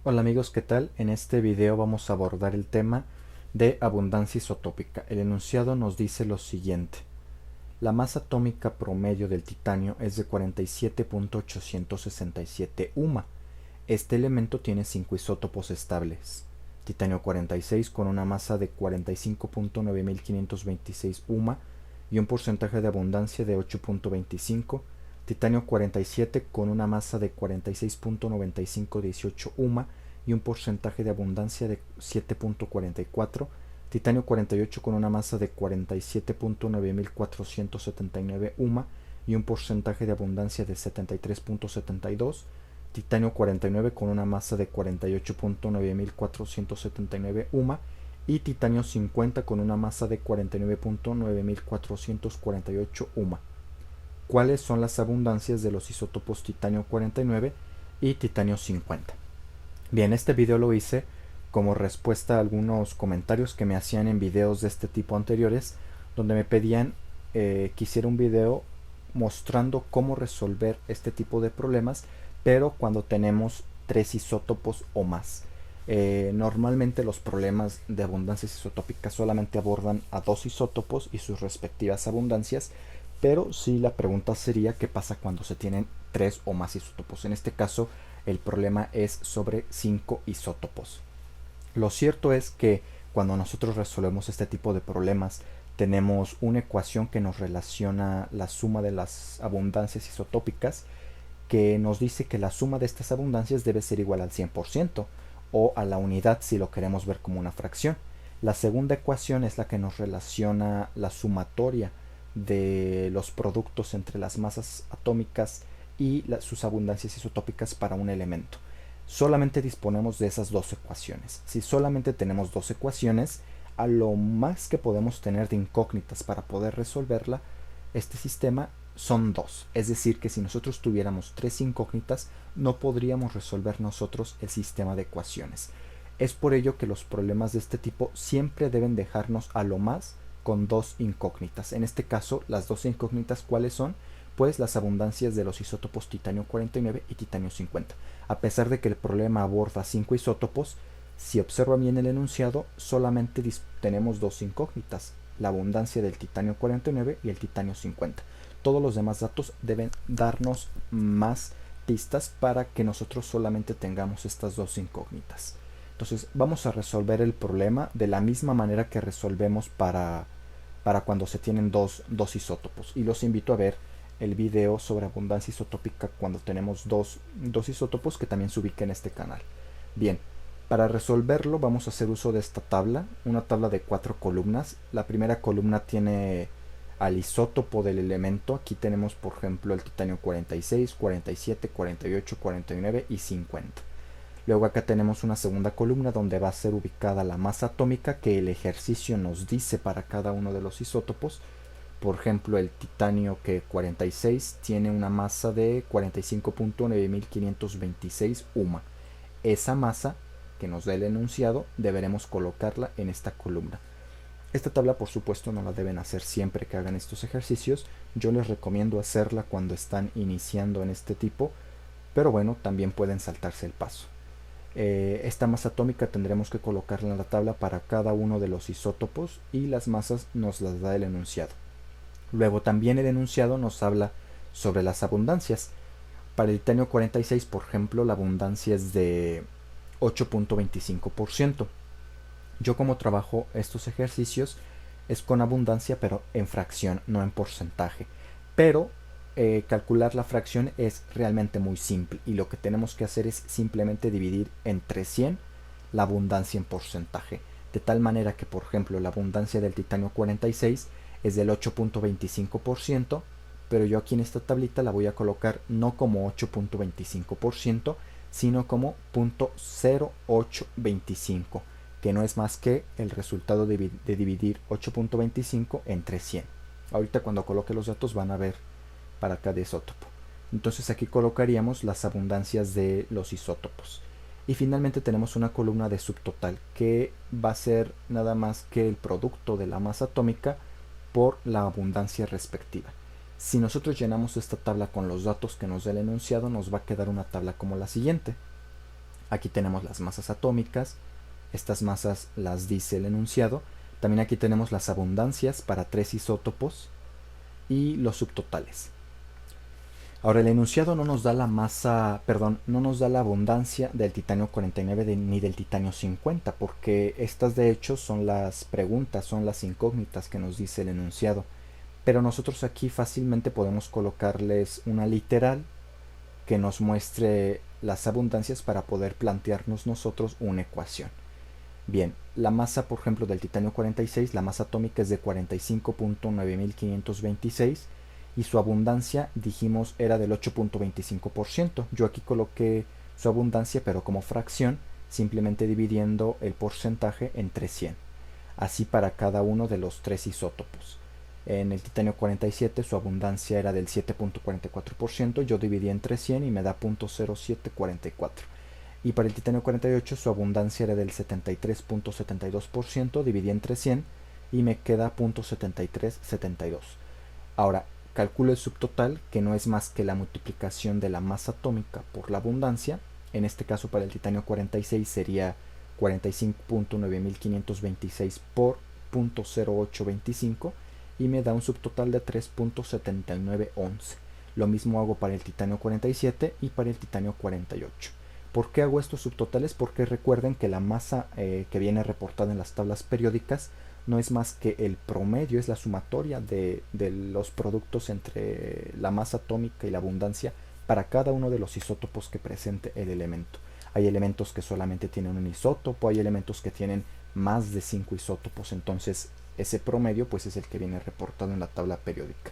Hola amigos, ¿qué tal? En este video vamos a abordar el tema de abundancia isotópica. El enunciado nos dice lo siguiente. La masa atómica promedio del titanio es de 47.867 UMA. Este elemento tiene 5 isótopos estables. Titanio 46 con una masa de 45.9526 UMA y un porcentaje de abundancia de 8.25. Titanio 47 con una masa de 46.9518 UMA y un porcentaje de abundancia de 7.44. Titanio 48 con una masa de 47.9479 UMA y un porcentaje de abundancia de 73.72. Titanio 49 con una masa de 48.9479 UMA y titanio 50 con una masa de 49.9448 UMA. ¿Cuáles son las abundancias de los isótopos titanio 49 y titanio 50? Bien, este video lo hice como respuesta a algunos comentarios que me hacían en videos de este tipo anteriores, donde me pedían que hiciera un video mostrando cómo resolver este tipo de problemas, pero cuando tenemos tres isótopos o más. Normalmente los problemas de abundancias isotópicas solamente abordan a dos isótopos y sus respectivas abundancias, pero sí la pregunta sería qué pasa cuando se tienen tres o más isótopos. En este caso el problema es sobre 5 isótopos. Lo cierto es que cuando nosotros resolvemos este tipo de problemas tenemos una ecuación que nos relaciona la suma de las abundancias isotópicas, que nos dice que la suma de estas abundancias debe ser igual al 100% o a la unidad si lo queremos ver como una fracción. La segunda ecuación es la que nos relaciona la sumatoria de los productos entre las masas atómicas y sus abundancias isotópicas para un elemento. Solamente disponemos de esas dos ecuaciones. Si solamente tenemos dos ecuaciones, a lo más que podemos tener de incógnitas para poder resolverla, este sistema son dos. Es decir, que si nosotros tuviéramos tres incógnitas, no podríamos resolver nosotros el sistema de ecuaciones. Es por ello que los problemas de este tipo siempre deben dejarnos a lo más con dos incógnitas. En este caso, las dos incógnitas, ¿cuáles son? Pues las abundancias de los isótopos titanio 49 y titanio 50. A pesar de que el problema aborda 5 isótopos, si observa bien el enunciado, solamente tenemos dos incógnitas, la abundancia del titanio 49 y el titanio 50. Todos los demás datos deben darnos más pistas para que nosotros solamente tengamos estas dos incógnitas. Entonces vamos a resolver el problema de la misma manera que resolvemos para cuando se tienen dos isótopos. Y los invito a ver el video sobre abundancia isotópica cuando tenemos dos isótopos, que también se ubica en este canal. Bien, para resolverlo vamos a hacer uso de esta tabla, una tabla de 4 columnas. La primera columna tiene al isótopo del elemento. Aquí tenemos por ejemplo el titanio 46, 47, 48, 49 y 50. Luego acá tenemos una segunda columna donde va a ser ubicada la masa atómica que el ejercicio nos dice para cada uno de los isótopos. Por ejemplo, el titanio que 46 tiene una masa de 45.9526 UMA. Esa masa que nos da el enunciado deberemos colocarla en esta columna. Esta tabla por supuesto no la deben hacer siempre que hagan estos ejercicios. Yo les recomiendo hacerla cuando están iniciando en este tipo, pero bueno, también pueden saltarse el paso. Esta masa atómica tendremos que colocarla en la tabla para cada uno de los isótopos y las masas nos las da el enunciado. Luego también el enunciado nos habla sobre las abundancias. Para el titanio 46, por ejemplo, la abundancia es de 8.25%. Yo como trabajo estos ejercicios es con abundancia, pero en fracción, no en porcentaje. Pero calcular la fracción es realmente muy simple y lo que tenemos que hacer es simplemente dividir entre 100 la abundancia en porcentaje. De tal manera que, por ejemplo, la abundancia del titanio 46 es del 8.25%, pero yo aquí en esta tablita la voy a colocar no como 8.25%, sino como 0.0825, que no es más que el resultado de dividir 8.25 entre 100. Ahorita cuando coloque los datos van a ver para cada isótopo. Entonces aquí colocaríamos las abundancias de los isótopos. Y finalmente tenemos una columna de subtotal que va a ser nada más que el producto de la masa atómica por la abundancia respectiva. Si nosotros llenamos esta tabla con los datos que nos da el enunciado, nos va a quedar una tabla como la siguiente. Aquí tenemos las masas atómicas, estas masas las dice el enunciado. También aquí tenemos las abundancias para 3 isótopos y los subtotales. Ahora el enunciado no nos da la masa, perdón, no nos da la abundancia del titanio 49 ni del titanio 50, porque estas de hecho son las preguntas, son las incógnitas que nos dice el enunciado. Pero nosotros aquí fácilmente podemos colocarles una literal que nos muestre las abundancias para poder plantearnos nosotros una ecuación. Bien, la masa, por ejemplo, del titanio 46, la masa atómica es de 45.9526 y su abundancia, dijimos, era del 8.25%. Yo aquí coloqué su abundancia, pero como fracción, simplemente dividiendo el porcentaje entre 100. Así para cada uno de los 3 isótopos. En el titanio 47 su abundancia era del 7.44%, yo dividí entre 100 y me da 0.0744. Y para el titanio 48 su abundancia era del 73.72%, dividí entre 100 y me queda 0.7372. Ahora, calculo el subtotal, que no es más que la multiplicación de la masa atómica por la abundancia. En este caso para el titanio 46 sería 45.9526 por 0.0825 y me da un subtotal de 3.7911. Lo mismo hago para el titanio 47 y para el titanio 48. ¿Por qué hago estos subtotales? Porque recuerden que la masa que viene reportada en las tablas periódicas no es más que el promedio, es la sumatoria de los productos entre la masa atómica y la abundancia para cada uno de los isótopos que presente el elemento. Hay elementos que solamente tienen un isótopo, hay elementos que tienen más de 5 isótopos, entonces ese promedio pues es el que viene reportado en la tabla periódica.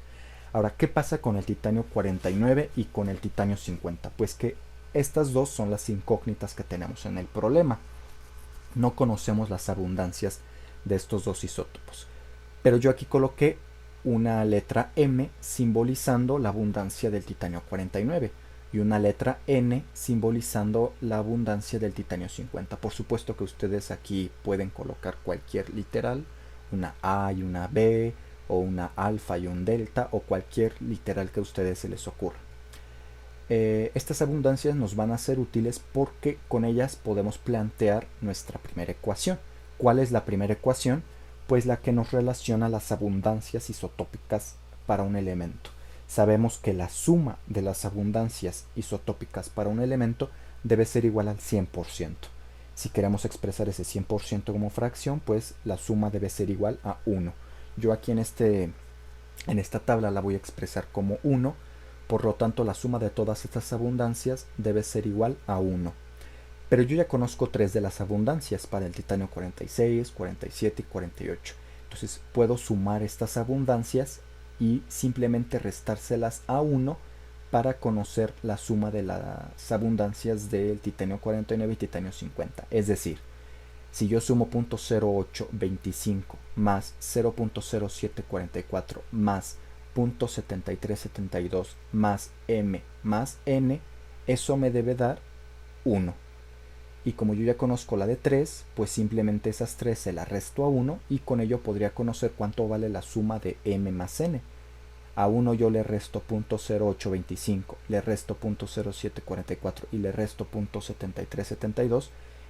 Ahora, ¿qué pasa con el titanio 49 y con el titanio 50? Pues que estas dos son las incógnitas que tenemos en el problema. No conocemos las abundancias de estos dos isótopos. Pero yo aquí coloqué una letra M simbolizando la abundancia del titanio 49 y una letra N simbolizando la abundancia del titanio 50. Por supuesto que ustedes aquí pueden colocar cualquier literal, una A y una B, o una alfa y un delta, o cualquier literal que a ustedes se les ocurra. Estas abundancias nos van a ser útiles porque con ellas podemos plantear nuestra primera ecuación. ¿Cuál es la primera ecuación? Pues la que nos relaciona las abundancias isotópicas para un elemento. Sabemos que la suma de las abundancias isotópicas para un elemento debe ser igual al 100%. Si queremos expresar ese 100% como fracción, pues la suma debe ser igual a 1. Yo aquí en esta tabla la voy a expresar como 1. Por lo tanto, la suma de todas estas abundancias debe ser igual a 1. Pero yo ya conozco 3 de las abundancias para el titanio 46, 47 y 48. Entonces puedo sumar estas abundancias y simplemente restárselas a 1 para conocer la suma de las abundancias del titanio 49 y titanio 50. Es decir, si yo sumo 0.0825 más 0.0744 más 0.7372 más m más n, eso me debe dar 1. Y como yo ya conozco la de 3, pues simplemente esas 3 se las resto a 1 y con ello podría conocer cuánto vale la suma de m más n. A 1 yo le resto 0.0825, le resto 0.0744 y le resto 0.7372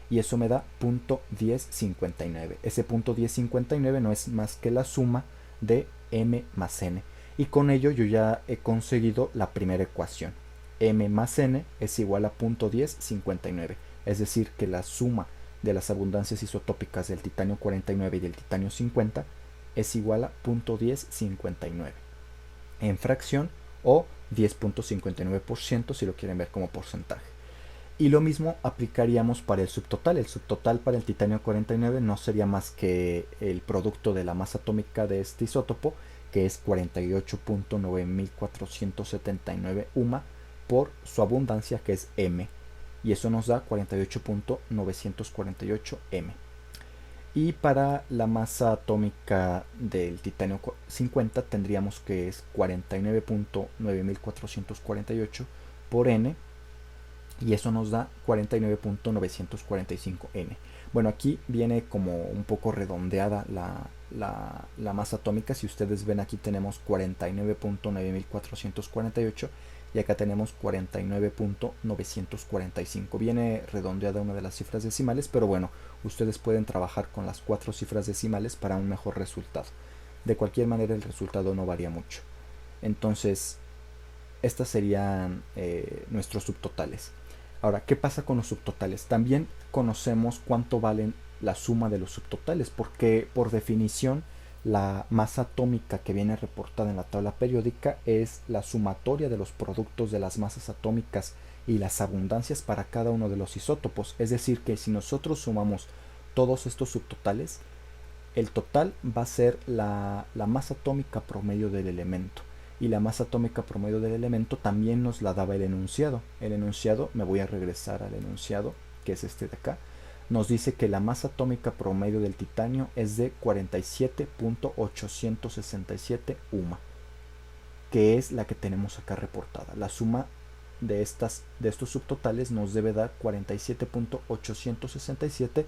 y eso me da 0.1059. Ese 0.1059 no es más que la suma de m más n. Y con ello yo ya he conseguido la primera ecuación. M más n es igual a 0.1059. Es decir, que la suma de las abundancias isotópicas del titanio 49 y del titanio 50 es igual a 0.1059 en fracción o 10.59% si lo quieren ver como porcentaje. Y lo mismo aplicaríamos para el subtotal. El subtotal para el titanio 49 no sería más que el producto de la masa atómica de este isótopo, que es 48.9479 UMA, por su abundancia, que es M. Y eso nos da 48.948 M. Y para la masa atómica del titanio 50 tendríamos que es 49.9448 por N. Y eso nos da 49.945 N. Bueno, aquí viene como un poco redondeada la masa atómica. Si ustedes ven, aquí tenemos 49.9448, y acá tenemos 49.945. Viene redondeada una de las cifras decimales, pero bueno, ustedes pueden trabajar con las 4 cifras decimales para un mejor resultado. De cualquier manera el resultado no varía mucho. Entonces, estas serían nuestros subtotales. Ahora, ¿qué pasa con los subtotales? También conocemos cuánto valen la suma de los subtotales, porque por definición la masa atómica que viene reportada en la tabla periódica es la sumatoria de los productos de las masas atómicas y las abundancias para cada uno de los isótopos. Es decir, que si nosotros sumamos todos estos subtotales, el total va a ser la masa atómica promedio del elemento. Y la masa atómica promedio del elemento también nos la daba el enunciado. El enunciado, me voy a regresar al enunciado, que es este de acá, nos dice que la masa atómica promedio del titanio es de 47.867 UMA, que es la que tenemos acá reportada. La suma de estos subtotales nos debe dar 47.867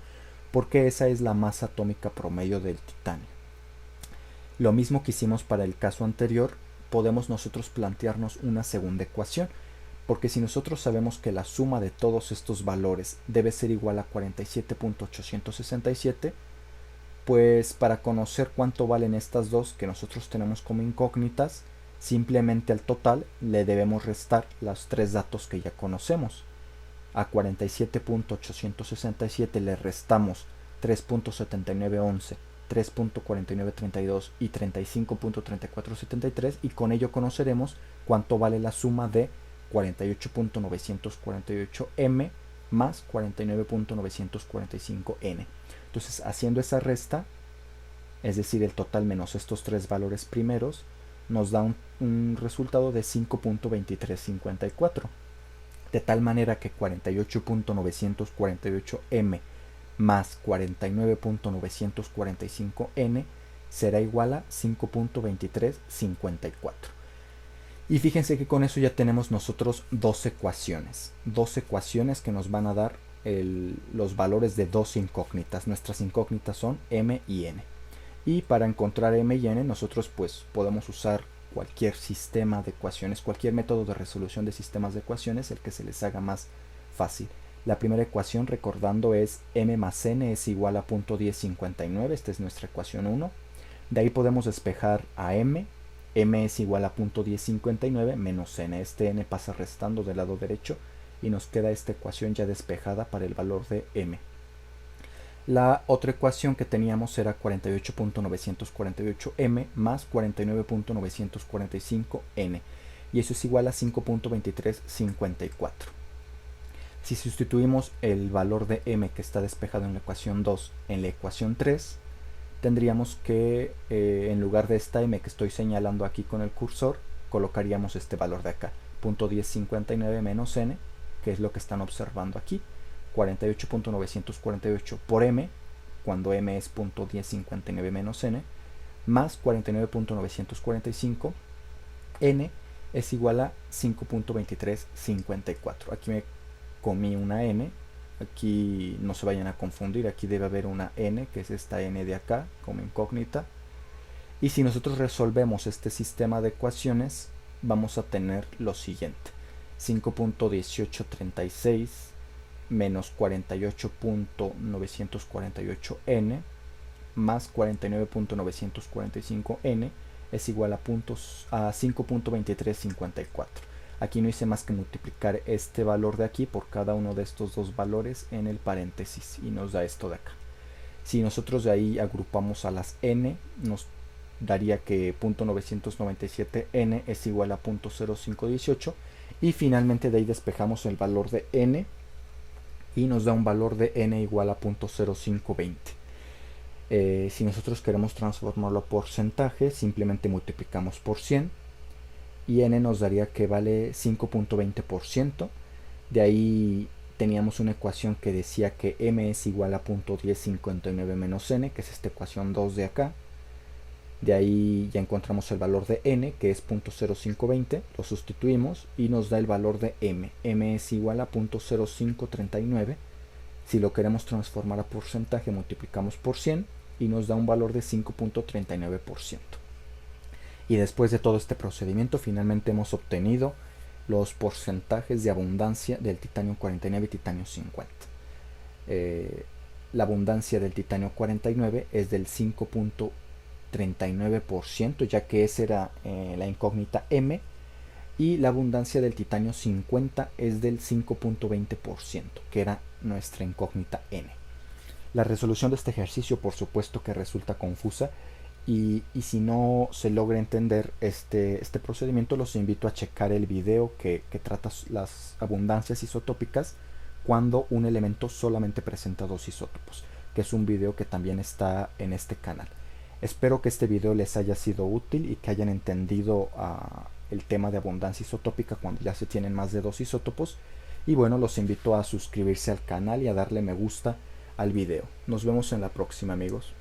porque esa es la masa atómica promedio del titanio. Lo mismo que hicimos para el caso anterior, podemos nosotros plantearnos una segunda ecuación, porque si nosotros sabemos que la suma de todos estos valores debe ser igual a 47.867, pues para conocer cuánto valen estas dos que nosotros tenemos como incógnitas, simplemente al total le debemos restar los 3 datos que ya conocemos. A 47.867 le restamos 3.7911, 3.4932 y 35.3473 y con ello conoceremos cuánto vale la suma de 48.948m más 49.945n. Entonces, haciendo esa resta, es decir, el total menos estos 3 valores primeros, nos da un resultado de 5.2354. De tal manera que 48.948m más 49.945n será igual a 5.2354. Y fíjense que con eso ya tenemos nosotros dos ecuaciones que nos van a dar los valores de dos incógnitas. Nuestras incógnitas son m y n. Y para encontrar m y n nosotros pues podemos usar cualquier sistema de ecuaciones, cualquier método de resolución de sistemas de ecuaciones, el que se les haga más fácil. La primera ecuación, recordando, es m más n es igual a 0.1059, esta es nuestra ecuación 1. De ahí podemos despejar a m es igual a 0.1059 menos n. Este n pasa restando del lado derecho y nos queda esta ecuación ya despejada para el valor de m. La otra ecuación que teníamos era 48.948m más 49.945n y eso es igual a 5.2354. Si sustituimos el valor de m que está despejado en la ecuación 2 en la ecuación 3, tendríamos que en lugar de esta m que estoy señalando aquí con el cursor, colocaríamos este valor de acá, 0.1059 menos n, que es lo que están observando aquí, 48.948 por m, cuando m es 0.1059 menos n, más 49.945, n es igual a 5.2354. Aquí me comí una n, aquí no se vayan a confundir, aquí debe haber una n, que es esta n de acá, como incógnita. Y si nosotros resolvemos este sistema de ecuaciones, vamos a tener lo siguiente: 5.1836 menos 48.948n más 49.945n es igual a 5.2354. Aquí no hice más que multiplicar este valor de aquí por cada uno de estos dos valores en el paréntesis y nos da esto de acá. Si nosotros de ahí agrupamos a las n, nos daría que 0.997n es igual a 0.0518 y finalmente de ahí despejamos el valor de n y nos da un valor de n igual a 0.0520. Si nosotros queremos transformarlo a porcentaje, simplemente multiplicamos por 100 y n nos daría que vale 5.20%. De ahí teníamos una ecuación que decía que m es igual a 0.1059 menos n, que es esta ecuación 2 de acá. De ahí ya encontramos el valor de n, que es 0.0520, lo sustituimos y nos da el valor de m. m es igual a 0.0539. Si lo queremos transformar a porcentaje, multiplicamos por 100 y nos da un valor de 5.39%. Y después de todo este procedimiento, finalmente hemos obtenido los porcentajes de abundancia del titanio 49 y titanio 50. La abundancia del titanio 49 es del 5.39%, ya que esa era la incógnita M, y la abundancia del titanio 50 es del 5.20%, que era nuestra incógnita N. La resolución de este ejercicio, por supuesto que resulta confusa, y si no se logra entender este procedimiento, los invito a checar el video que trata las abundancias isotópicas cuando un elemento solamente presenta dos isótopos, que es un video que también está en este canal. Espero que este video les haya sido útil y que hayan entendido el tema de abundancia isotópica cuando ya se tienen más de dos isótopos. Y bueno, los invito a suscribirse al canal y a darle me gusta al video. Nos vemos en la próxima, amigos.